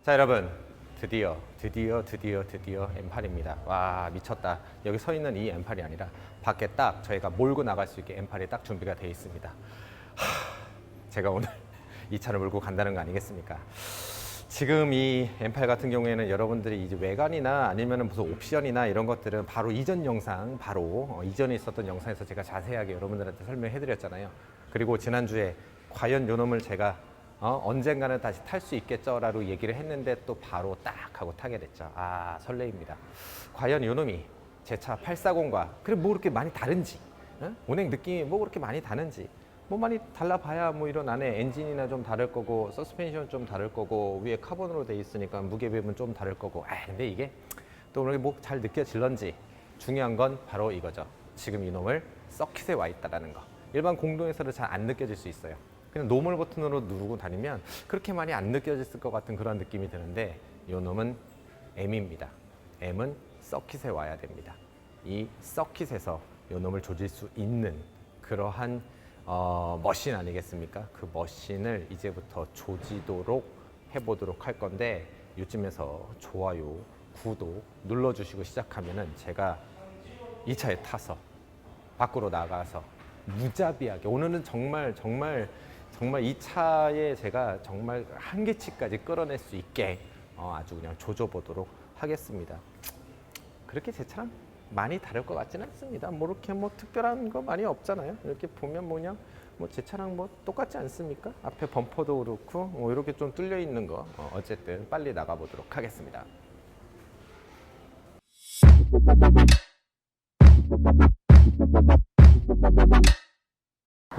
자, 여러분, 드디어 M8입니다. 와, 미쳤다. 여기 서 있는 이 M8이 아니라 밖에 딱 저희가 몰고 나갈 수 있게 M8이 딱 준비가 되어 있습니다. 제가 오늘 이 차를 몰고 간다는 거 아니겠습니까? 지금 이 M8 같은 경우에는 여러분들이 이제 외관이나 아니면 무슨 옵션이나 이런 것들은 바로 이전 영상, 이전에 있었던 영상에서 제가 자세하게 여러분들한테 설명해 드렸잖아요. 그리고 지난주에 과연 요 놈을 제가 언젠가는 다시 탈 수 있겠죠라고 얘기를 했는데 또 바로 딱 하고 타게 됐죠. 아, 설레입니다. 과연 요 놈이 제 차 840과 그래 뭐 그렇게 많이 다른지, 운행 느낌이 뭐 그렇게 많이 다른지, 뭐 많이 달라봐야 뭐 이런 안에 엔진이나 좀 다를 거고 서스펜션 좀 다를 거고 위에 카본으로 돼 있으니까 무게 비율은 좀 다를 거고, 근데 이게 또 그렇게 뭐 잘 느껴질런지 중요한 건 바로 이거죠. 지금 이 놈을 서킷에 와 있다라는 거. 일반 공동에서는 잘 안 느껴질 수 있어요. 그냥 노멀 버튼으로 누르고 다니면 그렇게 많이 안 느껴졌을 것 같은 그런 느낌이 드는데, 이 놈은 M입니다. M은 서킷에 와야 됩니다. 이 서킷에서 이 놈을 조질 수 있는 그러한 머신 아니겠습니까? 그 머신을 이제부터 조지도록 해보도록 할 건데, 요즘에서 좋아요, 구독 눌러주시고 시작하면은 제가 이 차에 타서 밖으로 나가서 무자비하게, 오늘은 정말 이 차에 제가 정말 한계치까지 끌어낼 수 있게 아주 그냥 조져보도록 하겠습니다. 그렇게 제 차랑 많이 다를 것 같지는 않습니다. 뭐 이렇게 뭐 특별한 거 많이 없잖아요. 이렇게 보면 뭐냐, 뭐 제 차랑 뭐 똑같지 않습니까? 앞에 범퍼도 그렇고 뭐 이렇게 좀 뚫려 있는 거. 어쨌든 빨리 나가보도록 하겠습니다.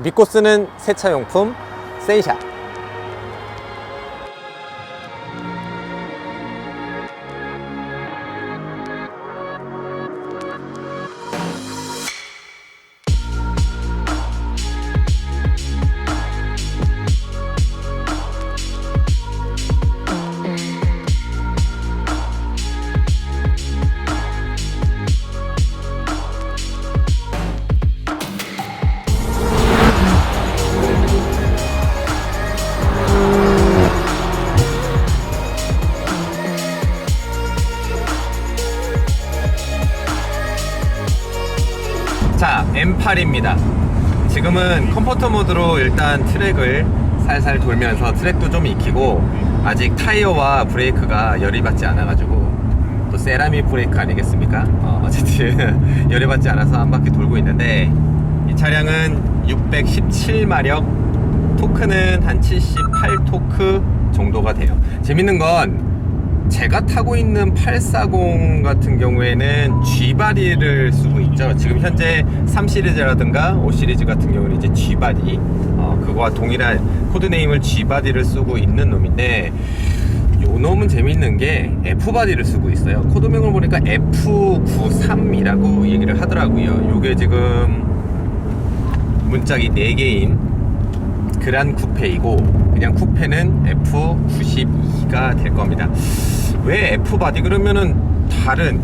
믿고 쓰는 세차용품 세이샵. 자, M8입니다. 지금은 컴포터 모드로 일단 트랙을 살살 돌면서 트랙도 좀 익히고, 아직 타이어와 브레이크가 열이 받지 않아가지고, 또 세라믹 브레이크 아니겠습니까? 어쨌든 열이 받지 않아서 한 바퀴 돌고 있는데, 이 차량은 617마력, 토크는 한 78토크 정도가 돼요. 재밌는 건 제가 타고 있는 840 같은 경우에는 G바디를 쓰고 있죠. 지금 현재 3시리즈라든가 5시리즈 같은 경우는 이제 G바디, 그거와 동일한 코드네임을 G바디를 쓰고 있는 놈인데, 요 놈은 재밌는 게 F바디를 쓰고 있어요. 코드명을 보니까 F93이라고 얘기를 하더라고요. 요게 지금 문짝이 4개인 그란 쿠페이고, 그냥 쿠페는 F92가 될 겁니다. 왜 F바디? 그러면은 다른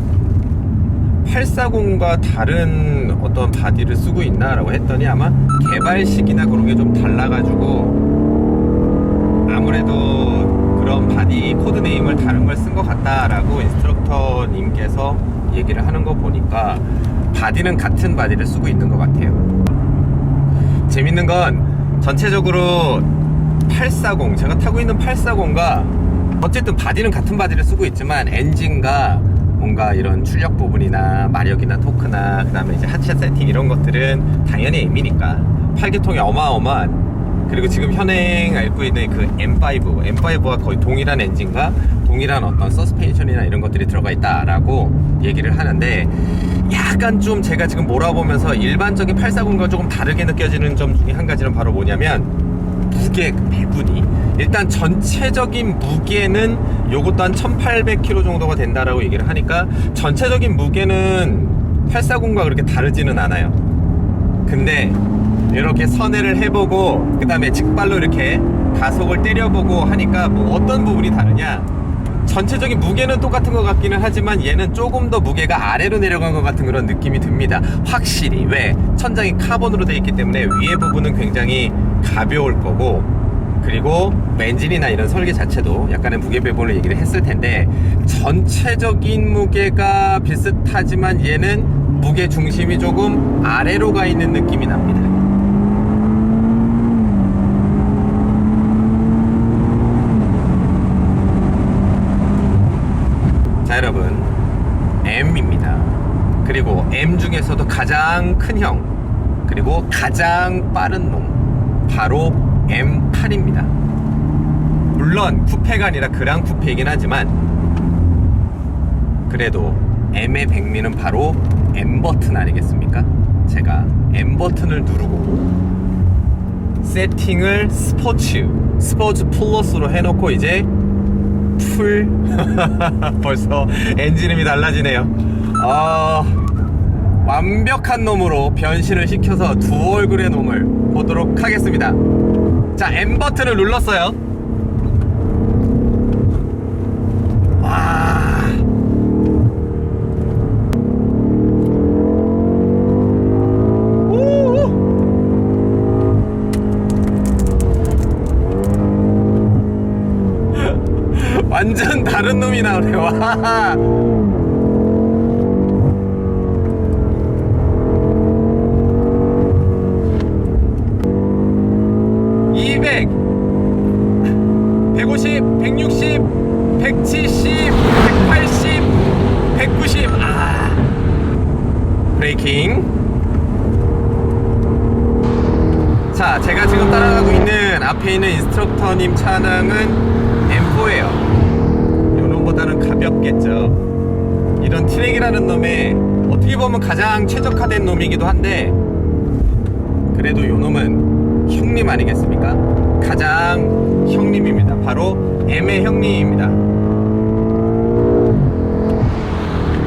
840과 다른 어떤 바디를 쓰고 있나 라고 했더니, 아마 개발식이나 그런 게 좀 달라가지고 아무래도 그런 바디 코드네임을 다른 걸 쓴 것 같다라고 인스트럭터님께서 얘기를 하는 거 보니까 바디는 같은 바디를 쓰고 있는 것 같아요. 재밌는 건 전체적으로 840, 제가 타고 있는 840과 어쨌든 바디는 같은 바디를 쓰고 있지만, 엔진과 뭔가 이런 출력 부분이나 마력이나 토크나 그 다음에 이제 하체 세팅 이런 것들은 당연히 M이니까 8기통이 어마어마한, 그리고 지금 현행 앓고 있는 그 M5와 거의 동일한 엔진과 동일한 어떤 서스펜션이나 이런 것들이 들어가 있다라고 얘기를 하는데, 약간 좀 제가 지금 몰아보면서 일반적인 840과 조금 다르게 느껴지는 점 중에 한 가지는 바로 뭐냐면, 무게 배분이, 일단 전체적인 무게는 요것도 한 1800kg 정도가 된다라고 얘기를 하니까, 전체적인 무게는 840과 그렇게 다르지는 않아요. 근데 이렇게 선회를 해보고 그 다음에 직발로 이렇게 가속을 때려보고 하니까 뭐 어떤 부분이 다르냐, 전체적인 무게는 똑같은 것 같기는 하지만 얘는 조금 더 무게가 아래로 내려간 것 같은 그런 느낌이 듭니다. 확실히. 왜? 천장이 카본으로 되어 있기 때문에 위에 부분은 굉장히 가벼울 거고, 그리고 엔진이나 이런 설계 자체도 약간의 무게 배분을 얘기를 했을 텐데, 전체적인 무게가 비슷하지만 얘는 무게 중심이 조금 아래로 가 있는 느낌이 납니다. 자, 여러분, M입니다. 그리고 M 중에서도 가장 큰 형, 그리고 가장 빠른 놈, 바로 M8입니다. 물론 쿠페가 아니라 그랑 쿠페이긴 하지만 그래도 M의 백미는 바로 M 버튼 아니겠습니까? 제가 M 버튼을 누르고 세팅을 스포츠 플러스로 해놓고 이제 풀 벌써 엔진음이 달라지네요. 완벽한 놈으로 변신을 시켜서 두 얼굴의 놈을 보도록 하겠습니다. 자, M 버튼을 눌렀어요. 와. 완전 다른 놈이 나오네. 와. 200, 150, 160, 170, 180, 190. 브레이킹. 자, 제가 지금 따라가고 있는 앞에 있는 인스트럭터님 차량은 M4예요. 요 놈보다는 가볍겠죠. 이런 트랙이라는 놈에 어떻게 보면 가장 최적화된 놈이기도 한데, 그래도 요 놈은 형님 아니겠습니까? 가장 형님입니다. 바로 M의 형님입니다.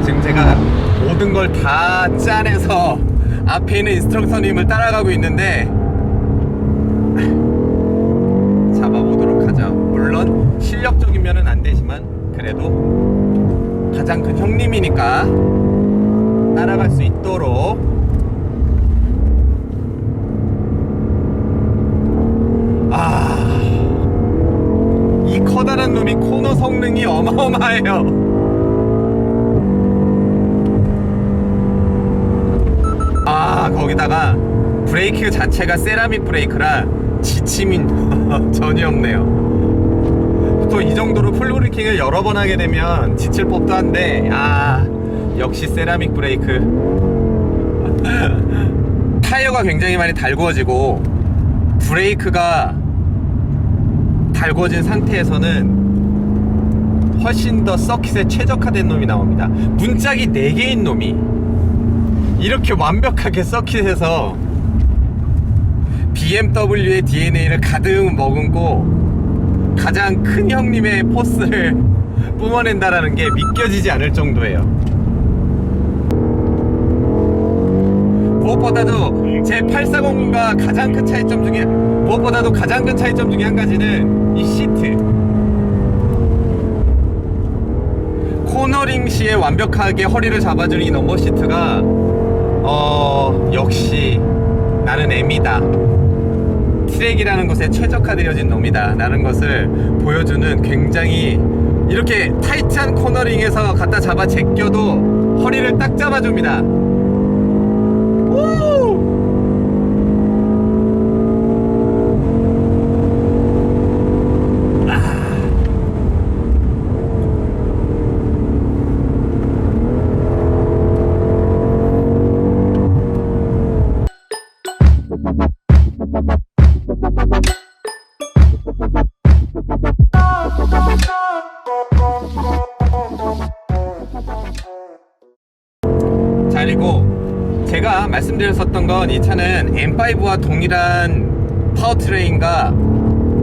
지금 제가 모든 걸 다 짜내서 앞에 있는 인스트럭터님을 따라가고 있는데, 잡아보도록 하죠. 물론 실력적인 면은 안 되지만 그래도 가장 큰 형님이니까 따라갈 수 있도록. 이 커다란 놈이 코너 성능이 어마어마해요. 거기다가 브레이크 자체가 세라믹 브레이크라 지침이 전혀 없네요. 보통 이 정도로 풀브레이킹을 여러 번 하게 되면 지칠 법도 한데, 역시 세라믹 브레이크. 타이어가 굉장히 많이 달구어지고 브레이크가 달구어진 상태에서는 훨씬 더 서킷에 최적화된 놈이 나옵니다. 문짝이 4개인 놈이 이렇게 완벽하게 서킷에서 BMW의 DNA를 가득 머금고 가장 큰 형님의 포스를 뿜어낸다라는 게 믿겨지지 않을 정도예요. 무엇보다도 제 840과 가장 큰 차이점 중에 한 가지는 이 시트. 코너링 시에 완벽하게 허리를 잡아주는 이 넘버 시트가 역시 나는 M이다, 트랙이라는 것에 최적화되어진 놈이다 라는 것을 보여주는, 굉장히 이렇게 타이트한 코너링에서 갖다 잡아 제껴도 허리를 딱 잡아줍니다. 자, 그리고 제가 말씀드렸었던 건 이 차는 M5와 동일한 파워트레인과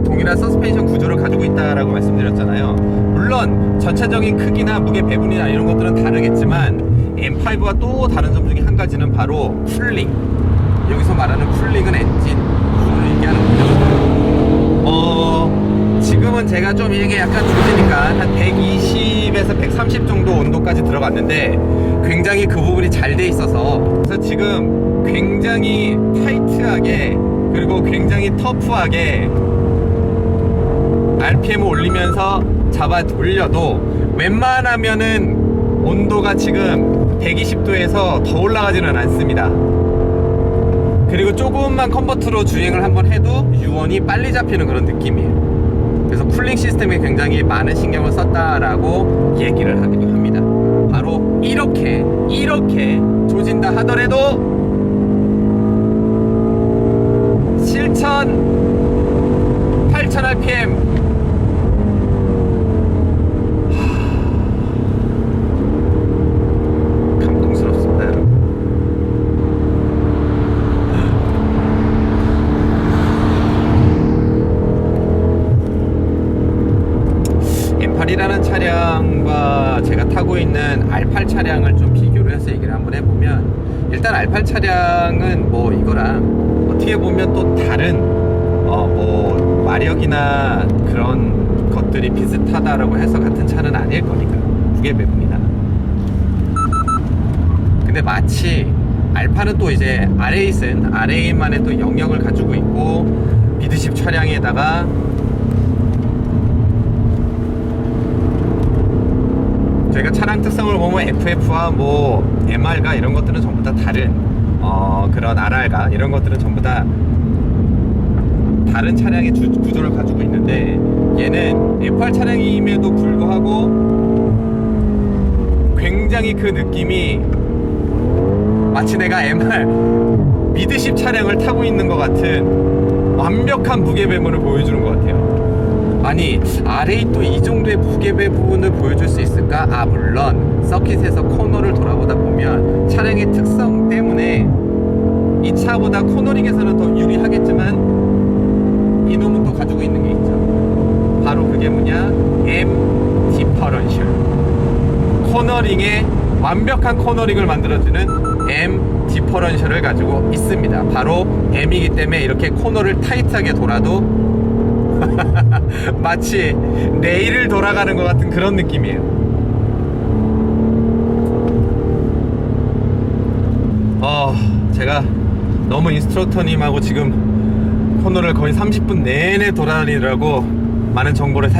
동일한 서스펜션 구조를 가지고 있다라고 말씀드렸잖아요. 물론 전체적인 크기나 무게 배분이나 이런 것들은 다르겠지만 M5와 또 다른 점 중에 한 가지는 바로 쿨링. 여기서 말하는 쿨링은 엔진 구조를 얘기하는 거죠. 지금은 제가 좀 이게 약간 늦으니까 한 120에서 130 정도 온도까지 들어갔는데 굉장히 그 부분이 잘 돼 있어서, 그래서 지금 굉장히 타이트하게 그리고 굉장히 터프하게 RPM을 올리면서 잡아 돌려도 웬만하면은 온도가 지금 120도에서 더 올라가지는 않습니다. 그리고 조금만 컨버터로 주행을 한번 해도 유온이 빨리 잡히는 그런 느낌이에요. 그래서 쿨링 시스템에 굉장히 많은 신경을 썼다라고 얘기를 하기도 합니다. 바로 이렇게 조진다 하더라도 7,000, 8,000 RPM 감동스럽습니다, 여러분. M8이라는 차량과 제가 타고 있는 R8 차량을 좀 비교를 해서 얘기를 한번 해보면, 일단 R8 차량은 뭐 이거랑 어떻게 보면 또 다른 뭐 마력이나 그런 것들이 비슷하다라고 해서 같은 차는 아닐 거니까 무게 배분이나. 근데 마치 알파는 또 이제 R8만의 또 영역을 가지고 있고, 미드십 차량에다가 저희가 차량 특성을 보면 FF와 뭐 MR과 이런 것들은 전부 다 다른 그런 RR과 이런 것들은 전부 다 다른 차량의 구조를 가지고 있는데, 얘는 FR 차량임에도 불구하고 굉장히 그 느낌이 마치 내가 MR 미드십 차량을 타고 있는 것 같은 완벽한 무게 배분을 보여주는 것 같아요. 아니, R8도 이 정도의 무게 배분을 보여줄 수 있을까? 아, 물론 서킷에서 코너를 돌아보다 보면 차량의 특성 때문에 이 차보다 코너링에서는 더 유리하겠지만, 이놈은 또 가지고 있는 게 있죠. 바로 그게 뭐냐? M 디퍼런셜. 코너링에 완벽한 코너링을 만들어주는 M 디퍼런셜을 가지고 있습니다. 바로 M이기 때문에 이렇게 코너를 타이트하게 돌아도 마치 레일을 돌아가는 것 같은 그런 느낌이에요. 제가 너무 인스트럭터님하고 지금 코너를 거의 30분 내내 돌아다니느라고 많은 정보를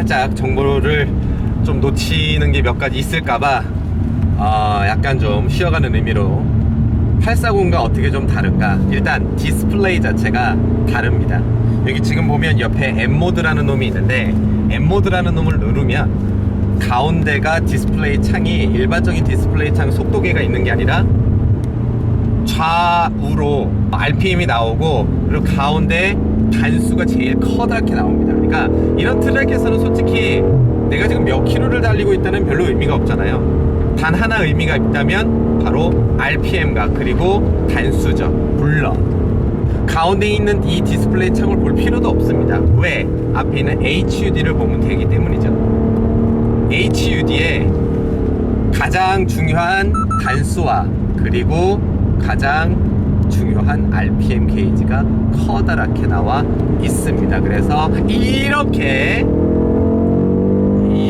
좀 놓치는 게 몇 가지 있을까봐 약간 좀 쉬어가는 의미로 840과 어떻게 좀 다른가. 일단 디스플레이 자체가 다릅니다. 여기 지금 보면 옆에 M모드라는 놈이 있는데, M모드라는 놈을 누르면 가운데가 디스플레이 창이 일반적인 디스플레이 창 속도계가 있는 게 아니라 좌우로 RPM이 나오고, 그리고 가운데 단수가 제일 커다랗게 나옵니다. 그러니까 이런 트랙에서는 솔직히 내가 지금 몇 킬로를 달리고 있다는 별로 의미가 없잖아요. 단 하나 의미가 있다면 바로 RPM과 그리고 단수죠. 물론 가운데 있는 이 디스플레이 창을 볼 필요도 없습니다. 왜? 앞에 있는 HUD를 보면 되기 때문이죠. HUD에 가장 중요한 단수와 그리고 가장 중요한 RPM 게이지가 커다랗게 나와 있습니다. 그래서 이렇게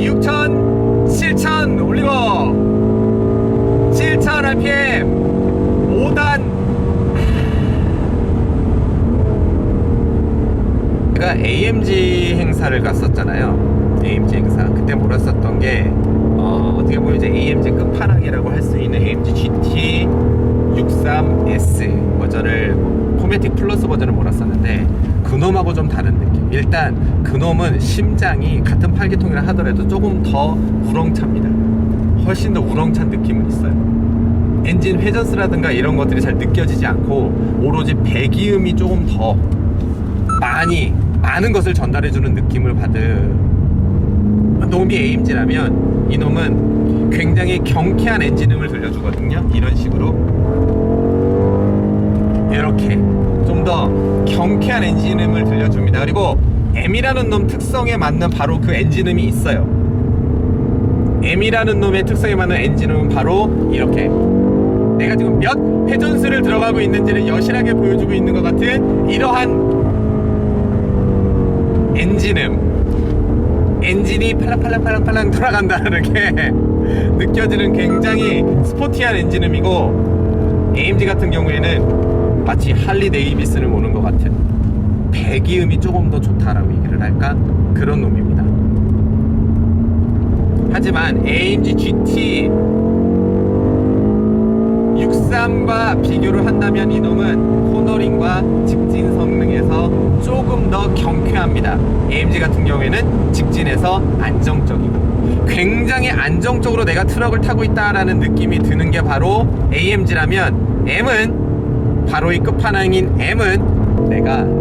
6,000, 7,000 올리고 7,000 RPM 5단. 제가 AMG 행사를 갔었잖아요. AMG 행사 그때 몰았었던 게 어떻게 보면 이제 AMG 끝판왕이라고 할 수 있는 AMG GT 63S 버전을, 포매틱 플러스 버전을 몰았었는데, 그놈하고 좀 다른 느낌. 일단 그놈은 심장이 같은 8기통이라 하더라도 조금 더 우렁찹니다. 훨씬 더 우렁찬 느낌은 있어요. 엔진 회전수라든가 이런 것들이 잘 느껴지지 않고 오로지 배기음이 조금 더 많은 것을 전달해주는 느낌을 받은 놈이 AMG라면, 이놈은 굉장히 경쾌한 엔진음을 들려주거든요. 이런 식으로 이렇게 좀 더 경쾌한 엔진음을 들려줍니다. 그리고 M이라는 놈 특성에 맞는 바로 그 엔진음이 있어요. M이라는 놈의 특성에 맞는 엔진음은 바로 이렇게 내가 지금 몇 회전수를 들어가고 있는지를 여실하게 보여주고 있는 것 같은 이러한 엔진이 팔랑팔랑 돌아간다는 게 느껴지는 굉장히 스포티한 엔진음이고, AMG 같은 경우에는 마치 할리 데이비슨을 모는 것 같은 배기음이 조금 더 좋다라고 얘기를 할까? 그런 놈입니다. 하지만 AMG GT 63과 비교를 한다면 이놈은 코너링과 직진 성능에서 조금 더 경쾌합니다. AMG 같은 경우에는 직진에서 안정적이고 굉장히 안정적으로 내가 트럭을 타고 있다라는 느낌이 드는 게 바로 AMG라면 M은 바로 이 끝판왕인 M은 내가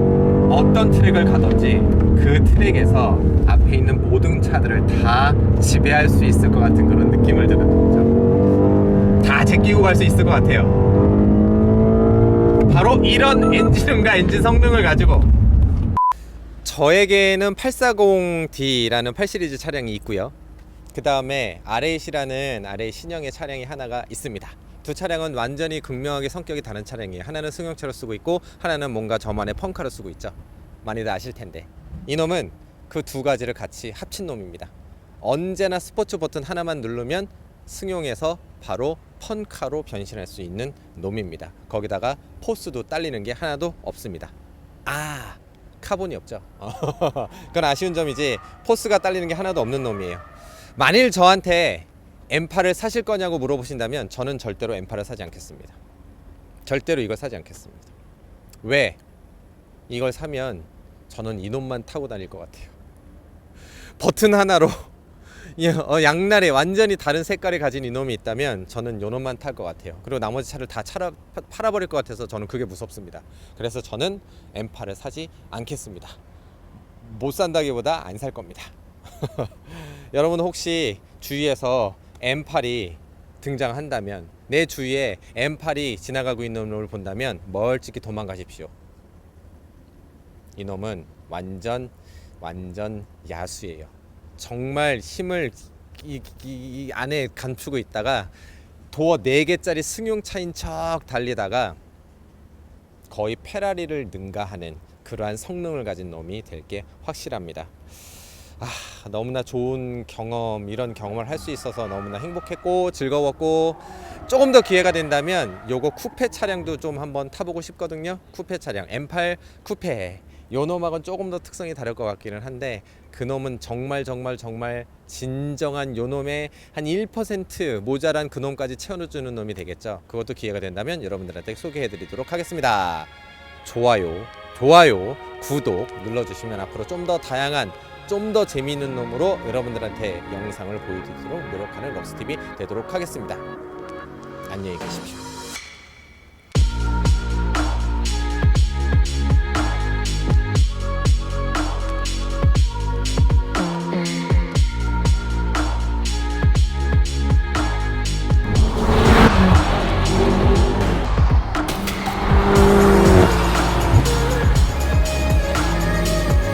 어떤 트랙을 가든지 그 트랙에서 앞에 있는 모든 차들을 다 지배할 수 있을 것 같은 그런 느낌을 드는 거죠. 다 제끼고 갈 수 있을 것 같아요. 바로 이런 엔진음과 엔진 성능을 가지고 저에게는 840D라는 8시리즈 차량이 있고요. 그 다음에 R8이라는 R8 신형의 차량이 하나가 있습니다. 두 차량은 완전히 극명하게 성격이 다른 차량이에요. 하나는 승용차로 쓰고 있고 하나는 뭔가 저만의 펑카로 쓰고 있죠. 많이들 아실 텐데 이놈은 그 두 가지를 같이 합친 놈입니다. 언제나 스포츠 버튼 하나만 누르면 승용에서 바로 펀카로 변신할 수 있는 놈입니다. 거기다가 포스도 딸리는 게 하나도 없습니다. 카본이 없죠. 그건 아쉬운 점이지 포스가 딸리는 게 하나도 없는 놈이에요. 만일 저한테 M8을 사실 거냐고 물어보신다면 저는 절대로 M8을 사지 않겠습니다. 절대로 이걸 사지 않겠습니다. 왜? 이걸 사면 저는 이놈만 타고 다닐 것 같아요. 버튼 하나로 양날에 완전히 다른 색깔을 가진 이놈이 있다면 저는 이놈만 탈 것 같아요. 그리고 나머지 차를 다 팔아버릴 것 같아서 저는 그게 무섭습니다. 그래서 저는 M8을 사지 않겠습니다. 못 산다기보다 안 살 겁니다. 여러분 혹시 주위에서 M8이 등장한다면 내 주위에 M8이 지나가고 있는 놈을 본다면 멀찍이 도망가십시오. 이놈은 완전 야수예요. 정말 힘을 이 안에 감추고 있다가 도어 4개짜리 승용차인 척 달리다가 거의 페라리를 능가하는 그러한 성능을 가진 놈이 될 게 확실합니다. 너무나 좋은 경험, 이런 경험을 할 수 있어서 너무나 행복했고 즐거웠고 조금 더 기회가 된다면 요거 쿠페 차량도 좀 한번 타보고 싶거든요. 쿠페 차량 M8 쿠페 요 놈하고는 조금 더 특성이 다를 것 같기는 한데 그 놈은 정말 진정한 요 놈의 한 1% 모자란 그 놈까지 채워주는 놈이 되겠죠. 그것도 기회가 된다면 여러분들한테 소개해드리도록 하겠습니다. 좋아요, 구독 눌러주시면 앞으로 좀 더 다양한 좀 더 재미있는 놈으로 여러분들한테 영상을 보여드리도록 노력하는 럭스TV 되도록 하겠습니다. 안녕히 계십시오.